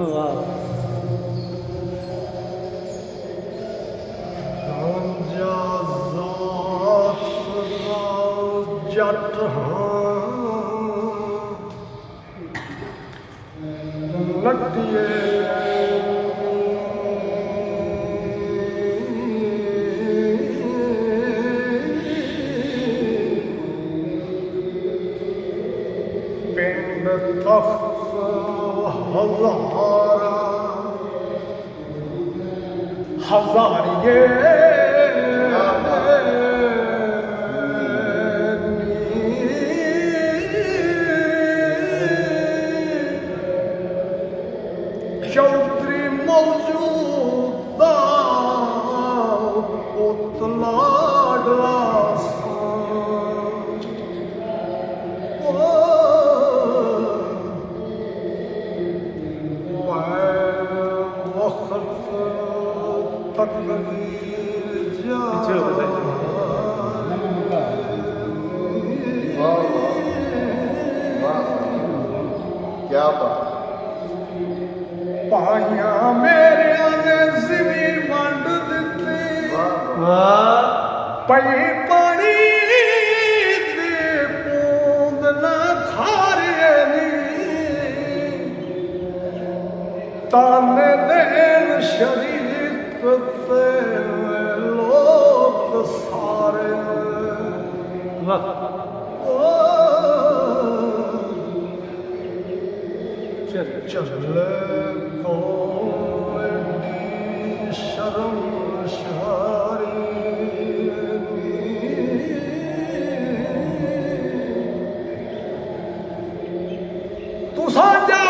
ਵਾਹ ਜੱਟ ਲੱਟੀਏ ਪਿੰਡ ਤਖਤ ਹਜ਼ਾਰੀਏ ਚੌਧਰੀ ਮੌਜੂਦਾ ਉਤਲਾਡਲਾ क्या बात ਪਾਈਆਂ ਮੇਰਿਆਂ ਨੇ ਜ਼ਿਮੀ ਵੰਡ ਦਿੱਤੀ ਪਈ ਪਾਣੀ ਦੇ ਬੂੰਦ ਨਾ ਖਾਰੇ ਨੀ ਤਾਨੇ ਦੇਣ ਸ਼ਰੀਕ ਤੇ ਲੋਕ ਸਾਰੇ ਚੱਲੇ ਕੋਲਡੀ ਸ਼ਰਮ ਸ਼ਾਰੀ ਤੂੰ ਸਾਡਾ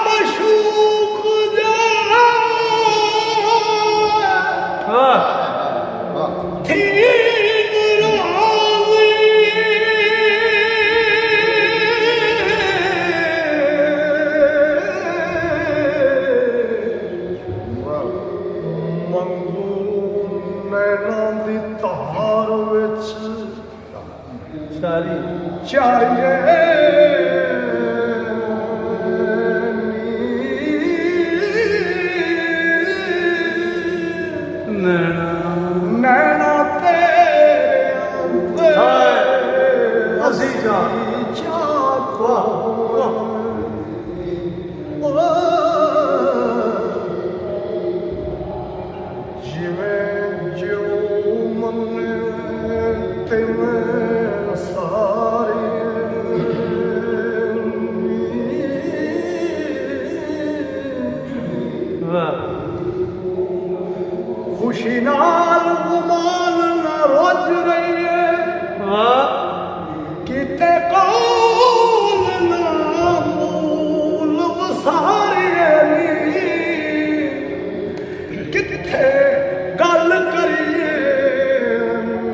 ਮਸ਼ੂਕ ਜਾ ਤਾਰ ਵਿੱਚ ਚਾਰੀਏ ਨੈਣਾ ਤੇਰੇ ਅਸੀਂ ਚਾਹਤਾ ਜਿਵੇਂ खुशी नाल गुमान न रोज रही है किते कौल ना मूल वसारी किथे गल करिए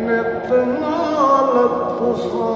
नित नाल तुसा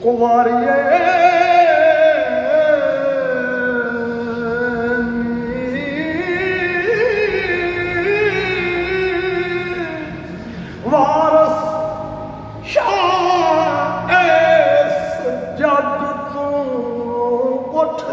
कुवारिये वारस शाह एस जग तू उठ